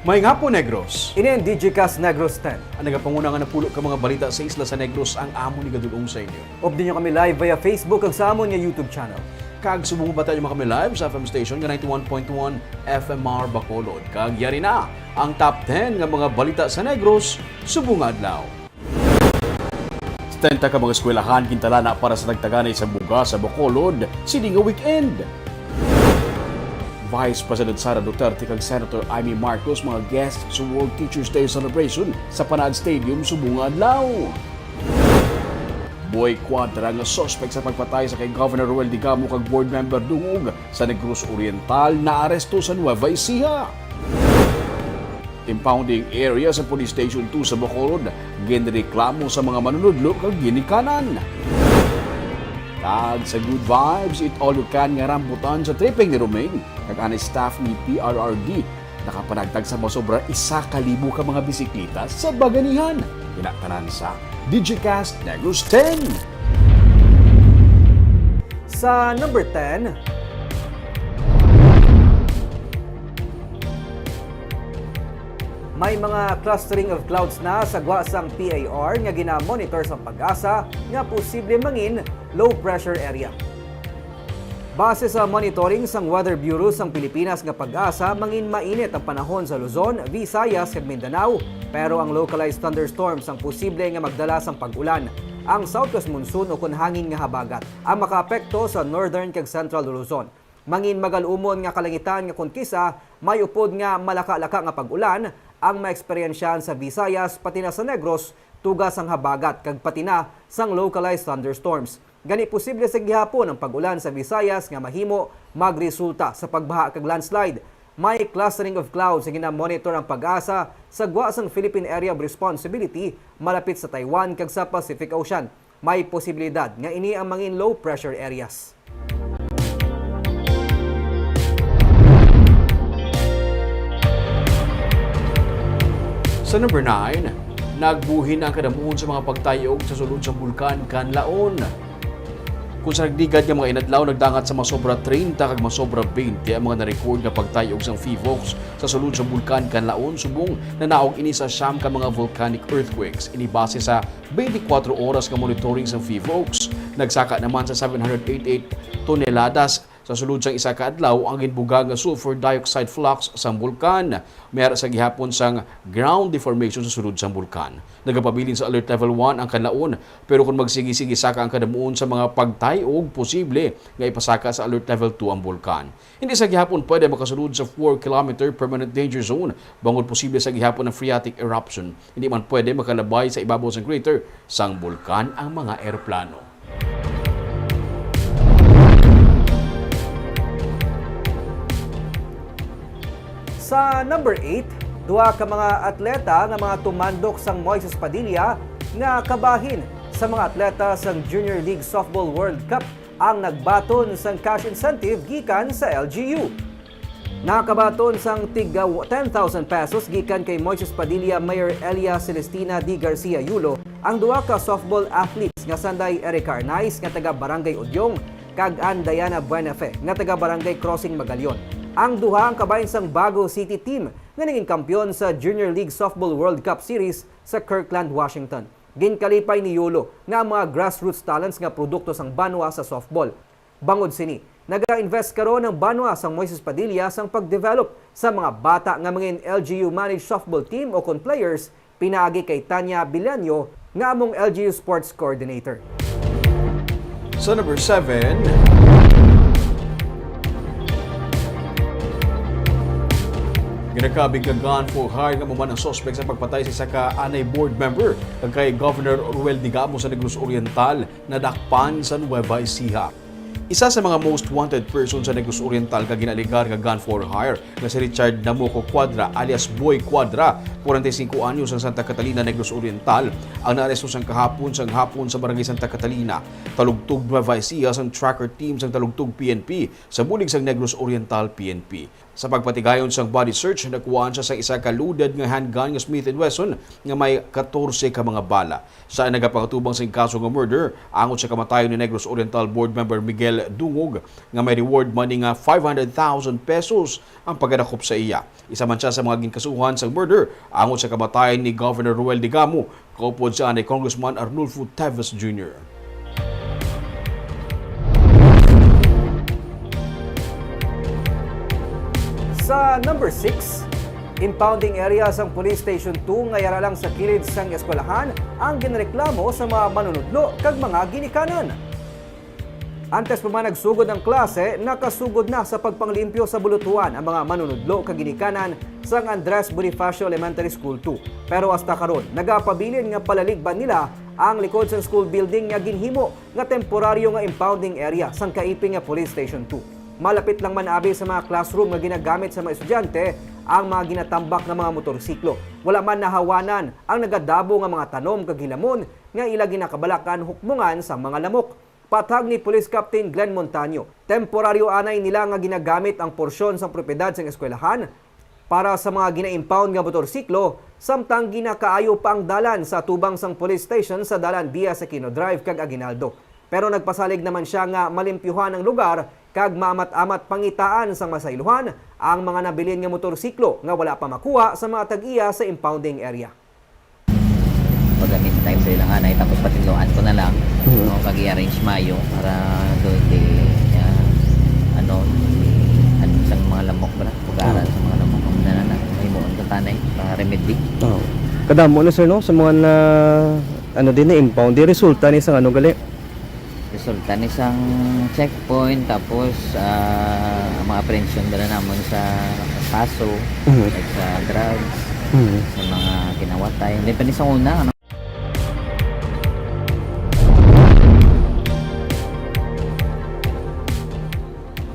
May nga po, Negros. Ini ang DigiCast Negros 10. Ang nagapanguna nga napulo ka mga balita sa isla sa Negros ang amo ni gadulong sa inyo. Obdi nyo kami live via Facebook ag sa amon nga YouTube channel. Kag subong bata nyo kami live sa FM station nga 91.1 FMR Bacolod. Kag yari na ang top 10 nga mga balita sa Negros subong adlaw. Stenta ka mga eskwelahan kintalana para sa nagtaganay sa buga sa Bacolod sini nga weekend. Vice President Sara Duterte kag Senator Amy Marcos mga guests sa World Teachers Day celebration sa Panad Stadium subong adlaw. Boy Quadra nga suspect sa pagpatay sa kay Governor Ruel Digamo kag board member dungog sa Negros Oriental na aresto sa Nueva Ecija. Impounding area sa Police Station 2 sa Bacolod ginreklamo sa mga manunudlo kag ginikanan. Kag sa good vibes, it all you can nga rambutan sa tripping ni Romaine. Kag ani staff ni PRRD, nakapanagtag sa masobra 1,000 ka mga bisikleta sa Baganihan. Kinatanan sa DigiCast Negros 10. Sa number 10, may mga clustering of clouds na sa guwasang PAR nga gina-monitor sa Pag-asa nga posible mangin low pressure area. Base sa monitoring sang Weather Bureau sang Pilipinas nga Pag-asa, mangin mainit ang panahon sa Luzon, Visayas ug Mindanao, pero ang localized thunderstorms ang posible nga magdala sang pag-ulan. Ang southwest monsoon o kun hangin nga habagat ang makaapekto sa northern kag central Luzon. Mangin magalumon nga kalangitan nga kun kisa may upod nga malaka-laka nga pag-ulan ang maeksperiensyahan sa Visayas pati na sa Negros, tugas ang habagat kag pati na sang localized thunderstorms. Gani posible sa gihapon ang pag-ulan sa Visayas nga mahimo magresulta sa pagbaha kag landslide. May clustering of clouds nga gina-monitor ang Pag-asa sa guwasang Philippine Area of Responsibility malapit sa Taiwan kag sa Pacific Ocean. May posibilidad nga ini ang mangin low pressure areas. Sa number 9, nagbuhin ang kadamuhon sa mga pagtayog sa sulod sa bulkan Kanlaon. Kung sa nagdigad nga mga inadlaw, nagdangat sa masobra 30 kag masobra 20 ang mga na-record na pagtayog sa FIVOX sa sulod sa bulkan Kanlaon subong nanaog ini sa siyam ka mga volcanic earthquakes. Ini base sa 24 oras ka monitoring sa FIVOX. Nagsaka naman sa 788 toneladas sa sulod sang isa ka adlaw ang ginbuga nga sulfur dioxide flux sa bulkan. Mayara sa gihapon sang ground deformation sa sulod sang bulkan. Nagapabilin sa alert level 1 ang Kanlaon, pero kung magsigi-sige saka ang kadamuon sa mga pagtayog, posible nga ipasaka sa alert level 2 ang bulkan. Hindi sa gihapon pwede makasulod sa 4 km permanent danger zone bangod posible sa gihapon ng phreatic eruption. Hindi man pwede makalabay sa ibabaw sang crater sang bulkan ang mga eroplano. Sa number 8, duha ka mga atleta nga mga tumandok sang Moises Padilla nga kabahin sa mga atleta sang Junior League Softball World Cup ang nagbaton sang cash incentive gikan sa LGU. Nakabaton sang tig 10,000 pesos gikan kay Moises Padilla, Mayor Elia Celestina D. Garcia Yulo, ang duha ka softball athletes nga sanday Erica Arnaiz nga taga Barangay Udyong kag Ann Diana Buenafe nga taga Barangay Crossing Magallaon. Ang duha ang kabahin sang Bago City team nga naging kampyon sa Junior League Softball World Cup Series sa Kirkland, Washington. Ginkalipay ni Yulo nga ang mga grassroots talents nga produkto sang Banwa sa softball. Bangod sini, naga-invest karon ng Banwa sang Moises Padilla sang pagdevelop sa mga bata nga mga LGU managed softball team o kon players, pinaagi kay Tanya Bilanyo nga among LGU Sports Coordinator. Sa number 7, ginakabig ka gun for hire nga maman ang suspect sa pagpatay sa isa ka anay board member kag kay Governor Ruel Digamo sa Negros Oriental na dakpan sa Nueva Ecija. Isa sa mga most wanted person sa Negros Oriental kag ginaligar nga gun for hire nga si Richard Namoco Quadra alias Boy Quadra, 45 anyos sa Santa Catalina, Negros Oriental, ang naaresto sang kahapon sa Barangay Santa Catalina. Talugtog Nueva Ecija sang tracker team sang Talugtog PNP sa bulig sang Negros Oriental PNP. Sa pagpatigayon sang body search, nakuhaan siya sa isa ka loaded nga handgun nga Smith & Wesson nga may 14 ka mga bala. Sa nagapakatubang sa kaso nga murder, angot sa kamatayon ni Negros Oriental Board Member Miguel Miguel Dungog nga may reward money nga 500,000 pesos ang pagdakop sa iya. Isa man siya sa mga ginkasuhan sa murder angon sa kamatayan ni Governor Ruel Digamo kaupod sa ni Congressman Arnulfo Teves Jr. Sa number 6, impounding area sang Police Station 2 nga yara lang sa kilid sang eskwelahan ang ginreklamo sa mga manunudlo kag mga ginikanan. Antes pa man nagsugod ang klase, nakasugod na sa pagpanglimpyo sa bulutuan ang mga manunudlo kag ginikanan sang Andres Bonifacio Elementary School 2. Pero hasta karon, nagapabilin nga palaligban nila ang likod sang school building nga ginhimo nga temporaryo nga impounding area sang kaiping nga Police Station 2. Malapit lang man abi sa mga classroom nga ginagamit sa mga estudyante ang mga ginatambak na mga motorsiklo. Wala man nahawanan ang nagadabo nga mga tanom kag hilamon nga ila ginakabalakan hukmongan sa mga lamok. Patag ni Police Captain Glenn Montaño, temporaryo anay nila nga ginagamit ang porsyon sa propiedad sa eskwelahan para sa mga gina-impound nga motorsiklo samtang ginakaayo pa ang dalan sa tubang sang police station sa dalan Diaz Aquino Drive kag Aguinaldo. Pero nagpasalig naman siya nga malimpyuhan ang lugar kag maamat-amat pangitaan sang masayluhan ang mga nabilin nga motorsiklo nga wala pa makuha sa mga tag-iya sa impounding area. Pag-gamit time sa ilang anay, tapos patiluan ko na lang no, pag-i-arrange mayo para doon sa mga lamok ba pag-aaral sa mga lamok ang nanana may muon ka tanay para remedy. Kadamo na sir no sa mga na din na impound di resulta ni sa gali. Resulta ni isang checkpoint tapos ang mga apprehension dala namon sa kaso like sa drugs sa mga kinawatay hindi pa ni sa una ano.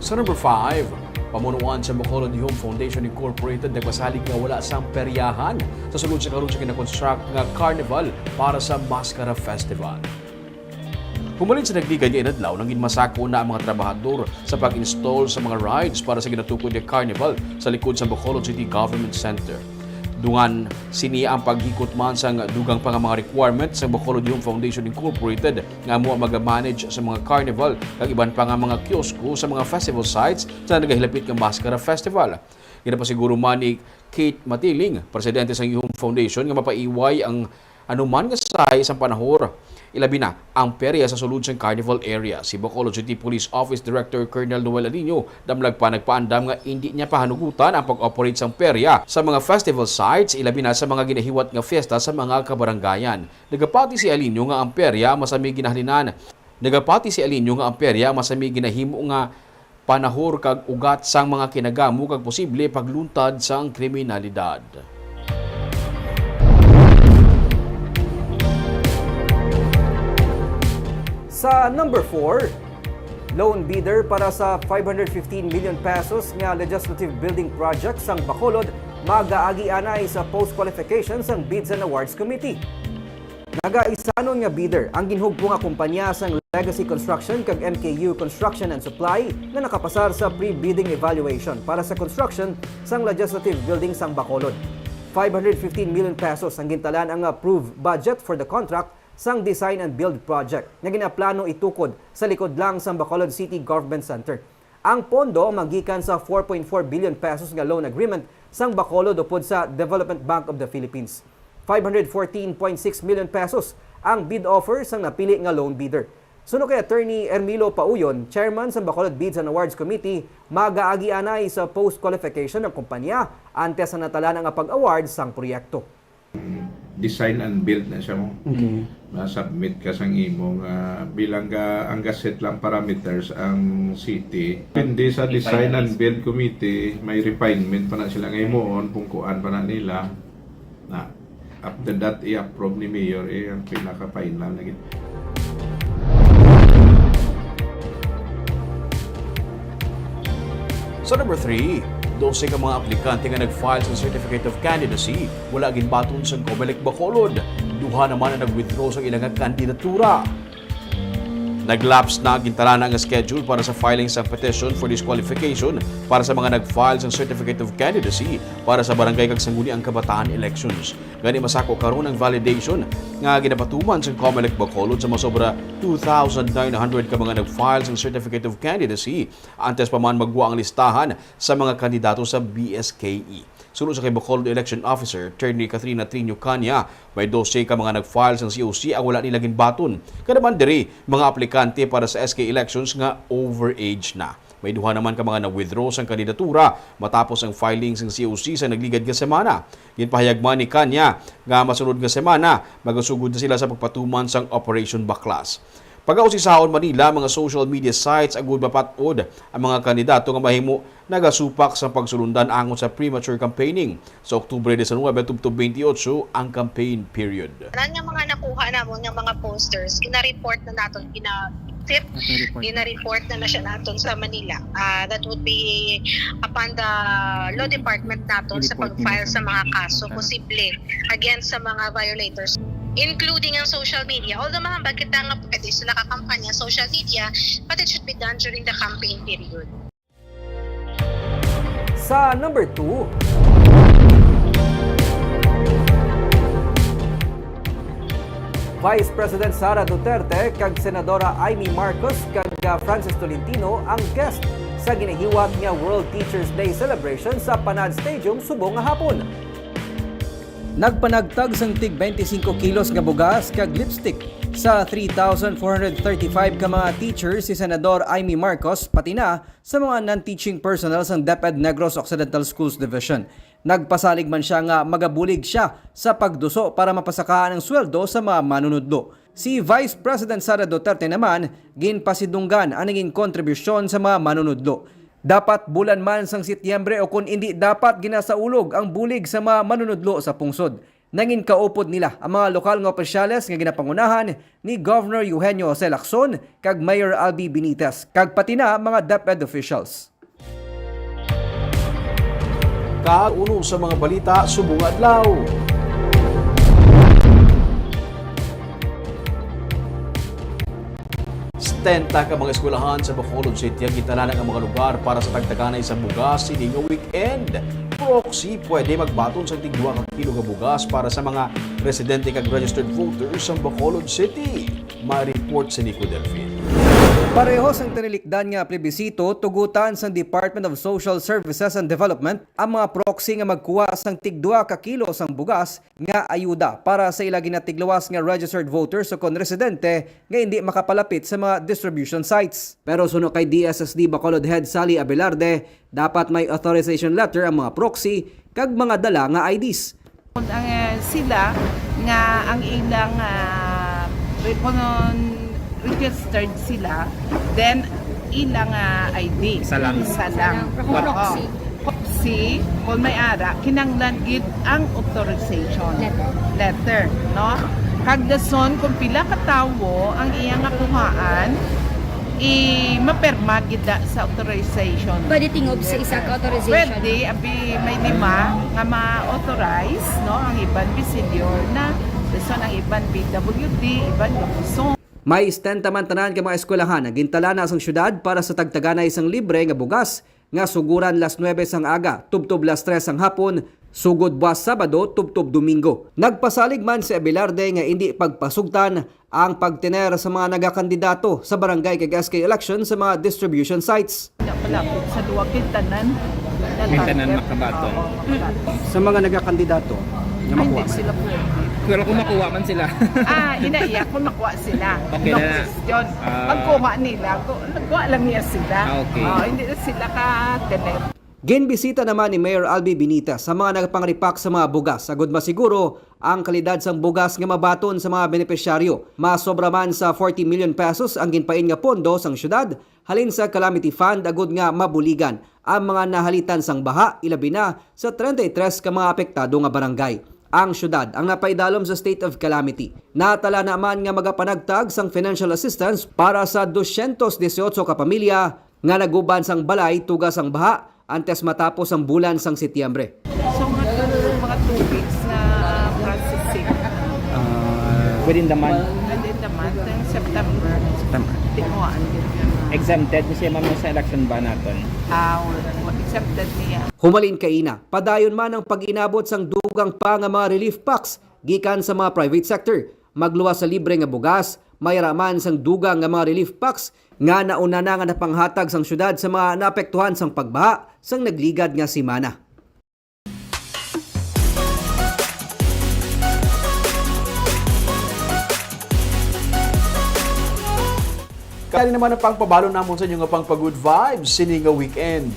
Sa number 5, pamunuan sa Bacolod Home Foundation Incorporated nagpasalig nga wala sang peryahan sa sulod sa karon sa kinakonstruct nga carnival para sa Mascara Festival. Humalin sa nagdigay nga inadlaw nang ginmasako na ang mga trabahador sa pag-install sa mga rides para sa ginatukod nga carnival sa likod sa Bacolod City Government Center. Dungan sini ang paghikot man sa dugang pa nga mga requirements sa Bacolod Home Foundation Incorporated nga mo mag-manage sa mga carnival kag iban pa nga mga kiosko sa mga festival sites sa nagahilapit nga Mascara Festival. Ginapasiguro man ni Kate Matiling, presidente sa Home Foundation nga mapaiway ang anuman nga size ang panahor. Ilabi na ang perya sa sulod sa carnival area. Si Bacolod City Police Office Director Colonel Noel Alino damlag pa nagpaandam nga hindi niya pahanugutan ang pag-operate sang perya sa mga festival sites, ilabi na sa mga ginahiwat nga fiesta sa mga kabarangayan. Nagapati si Alino nga ang perya masami ginahalinan. Nagapati si Alino nga ang perya masami ginahimo nga panahor kag ugat sang mga kinagamo kag posible pagluntad sang kriminalidad. Sa number 4, loan bidder para sa 515 million pesos nga legislative building project sang Bacolod mag-aagi anay sa post-qualification sang Bids and Awards Committee. Nagaisanon nga bidder ang ginhugpo nga kumpanya sang Legacy Construction kag MKU Construction and Supply na nakapasar sa pre-bidding evaluation para sa construction sang legislative building sang Bacolod. 515 million pesos ang gintalan ang approved budget for the contract sang design and build project na ginaplano itukod sa likod lang sa Bacolod City Government Center. Ang pondo magikan sa 4.4 billion pesos nga loan agreement sang Bacolod upod sa Development Bank of the Philippines. 514.6 million pesos ang bid offer sang napili nga loan bidder. Suno kay Attorney Ermilo Pauyon, Chairman sa Bacolod Bids and Awards Committee, mag-aagi anay sa post-qualification ng kumpanya antes sa natalan nga pag-award sang proyekto. Design and build na siya mo. Na-submit ka sang imong bilang ang gaset lang parameters ang city. Hindi sa design and build committee, may refinement pa na sila ngayon, pungkuan pa na nila. Na after that, i-approve ni Mayor ang pinaka-final na gito. Sa number 3, 12 ka mga aplikante nga nag-file sa Certificate of Candidacy wala ginbaton sa Comelec Bacolod. Duha naman ang nag-withdraw sa ilang kandidatura. Nag-lapse na gintarana ang schedule para sa filing sa petition for disqualification para sa mga nag-file ng Certificate of Candidacy para sa barangay kag sangguniang kabataan elections. Gani masako karon ang validation nga ginapatuman sa COMELEC Bacolod sa masobra 2,900 ka mga nag-file ng Certificate of Candidacy antes pa man magwa ang listahan sa mga kandidato sa BSKE. Sulod sa kay Bacolod Election Officer, Attorney Katrina Trino Canya, may 12 ka mga nag-file ng COC ang wala nila ginbaton. Kanaman diri mga aplikante para sa SK elections nga overage na. May duha naman ka mga na-withdraw sa kandidatura matapos ang filings ng COC sa nagligad nga semana. Ginpahayagman ni Kanya nga masunod nga semana magasugod na sila sa pagpatuman sang Operation Baklas. Pag-ausisahon Manila, mga social media sites agud mapatod ang mga kandidato nga mahimo nagasupak sa pagsulundan angon sa premature campaigning. Sa Oktubre 19 tubtob 28 ang campaign period. Ang mga nakuha namon ng mga posters, ina-report na naton, ina-report na siya naton sa Manila. That would be upon the law department naton sa pag-file sa mga kaso posible against sa mga violators, including ang social media. Although mga bagit nga pwede sila kakampanya social media, but it should be done during the campaign period. Sa number 2, Vice President Sara Duterte kag Senadora Amy Marcos kag Francis Tolentino ang guest sa ginahiwat nga World Teachers Day celebration sa Panad Stadium subong nga hapon. Nagpanagtag sang tig 25 kilos nga bugas kag lipstick sa 3,435 ka mga teachers si Senador Amy Marcos pati na sa mga non-teaching personnel sang DepEd Negros Occidental Schools Division. Nagpasalig man siya nga magabulig siya sa pagduso para mapasakaan ang sweldo sa mga manunudlo. Si Vice President Sara Duterte naman ginpasidunggan ang naging kontribusyon sa mga manunudlo. Dapat bulan man sang Setyembre o kung hindi dapat ginasaulog ang bulig sa mga manunudlo sa pungsod. Nangin kaupod nila ang mga lokal nga opisyales nga ginapangunahan ni Governor Eugenio Jose Lacson kag Mayor Albi Benitez kag pati na mga DepEd officials. Kauno sa mga balita subong adlaw. Stenta ka mga eskwelahan sa Bacolod City ang gitalanan ang mga lugar para sa tagtaganay sa bugas sa nga weekend. Proxy pwede magbaton sa tig 2 kilo nga bugas para sa mga residente kag registered voters sa Bacolod City. Ma-report si Nico Delfin. Pareho sang tinilikdan nga plebisito tugutan sa Department of Social Services and Development ang mga proxy nga magkuha sang tig 2 ka kilo sang bugas nga ayuda para sa ila ginatiglawas nga registered voters o kon residente nga hindi makapalapit sa mga distribution sites. Pero suno kay DSSD Bacolod Head Sally Abelarde, dapat may authorization letter ang mga proxy kag mga dala nga IDs. Sila nga ang ilang registered sila, then ilang ID. Isa lang. Proxy, kung may ara, kinanglan gid ang authorization letter, no? Kagdason kung pila ka tawo ang iyang kuhaan, maperma gid sa authorization. Pwede tingob sa isa ka authorization? Pwede, abi may 5 nga ma-authorize, no? Ang iban senior na, dason ang iban PWD, iban yung May istentaman tanan ka mga eskwelahan na gintala na sang syudad para sa tagtaganay isang libre nga bugas nga suguran las 9 sang aga, tubtob las 3 sang hapon, sugod buwas Sabado, tubtob Domingo. Nagpasalig man si Abelarde nga hindi pagpasugtan ang pagtiner sa mga nagakandidato sa barangay kag SK election sa mga distribution sites. Malapit sa duwa kintanan. Kintanan makabaton. Sa mga nagakandidato nga makuha Hindi sila pwede. Pero kung makuha man sila. Inaiyak kung makuha sila. Okay no na. question. Pagkuha nila, nagkuha lang niya sila. Okay. Hindi na sila ka-tenet. Ginbisita naman ni Mayor Albi Benitez sa mga nagpangripak sa mga bugas. Sagod masiguro ang kalidad sang bugas nga mabaton sa mga benepisyaryo. Masobra man sa 40 million pesos ang ginpain nga pondo sang syudad halin sa Calamity Fund agud nga mabuligan ang mga nahalitan sang baha ilabi na sa 33 ka mga apektado nga barangay. Ang syudad ang napaidalom sa state of calamity. Natala naman nga magapanagtag sang financial assistance para sa 218 ka pamilya nga naguban sang balay tugas sang baha antes matapos ang bulan sang Setyembre. So, mga 2 weeks na processing. Within the month. Within the month, September. Tinguhaan din yung exempted siya ma'am sa election ba naton? Accepted niya. Humalin kaina, padayon man ang pag-inabot sang dugang pa nga mga relief packs gikan sa mga private sector. Magluwas sa libre nga bugas, may raman sang dugang nga mga relief packs nga nauna na nga napanghatag sang syudad sa mga naapektuhan sang pagbaha sang nagligad nga simana. Kali naman ang pangpabalo namon sa inyo nga pang good vibes sini nga weekend.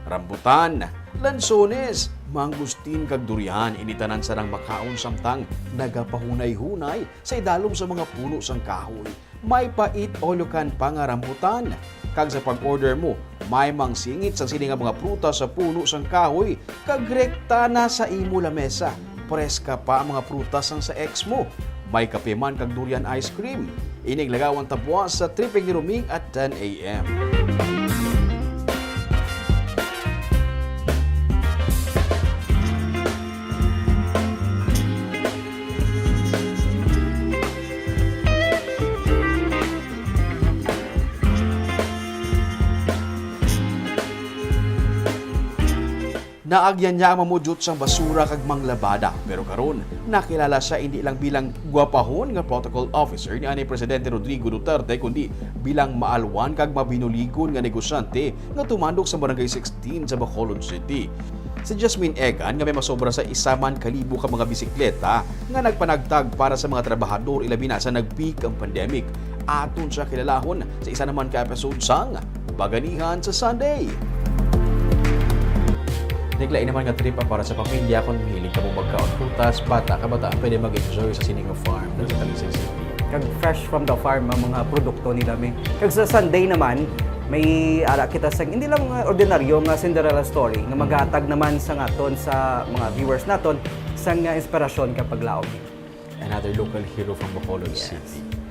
Rambutan, lansones, mangustin kag durian initanan sarang makaon samtang nagapahunay-hunay sa idalom sa mga puno sang kahoy. May pait o lukan pa nga rambutan. Kag sa pag-order mo, may mangsingit sa sini nga mga prutas sa puno sang kahoy kag rekta na sa imo lamesa. Preska pa ang mga prutas sang sa ex mo. May kape man kag durian ice cream. Inig lagawan tapuas sa Triping Ruming at 10 a.m. Naagyan niya ang mamudjot sang basura kag manglabada, pero karon nakilala siya hindi lang bilang gwapahon nga protocol officer ni ani Presidente Rodrigo Duterte kundi bilang maalwan kag mabinuligon nga negosyante nga tumandok sa Barangay 16 sa Bacolod City. Si Jasmine Egan nga may masobra sa 1,000 ka mga bisikleta nga nagpanagtag para sa mga trabahador ilabi na sa nag-peak ang pandemic. Aton siya kilalahon sa isa naman ka episode sang Baganihan sa Sunday. Naglain naman nga trip para sa pamilya kung mahilig ka mo magkaon prutas, bata, kabataan pwede mag-enjoy sa sining farm ng Talisay City. Kag fresh from the farm ang mga produkto nila mi. Kag sa Sunday naman, may ara kita sa hindi lang ordinaryo nga Cinderella story nga maghatag naman sa aton sa mga viewers naton sang inspirasyon kapag laom. Another local hero from Bacolod City.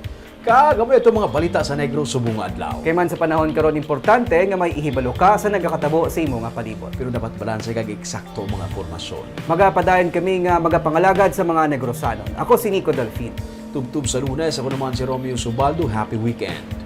Kagamo ito mga balita sa Negros Subong nga adlaw. Kay man sa panahon karon importante nga may ihibalo ka sa nagakatabo sa imo nga palibot. Pero dapat balanse kag eksakto mga pormasyon. Magapadayon kami nga magapangalagad sa mga Negrosanon. Ako si Nico Delfin. Tubtub sa Lunes, ako naman si Romeo Subaldo. Happy weekend!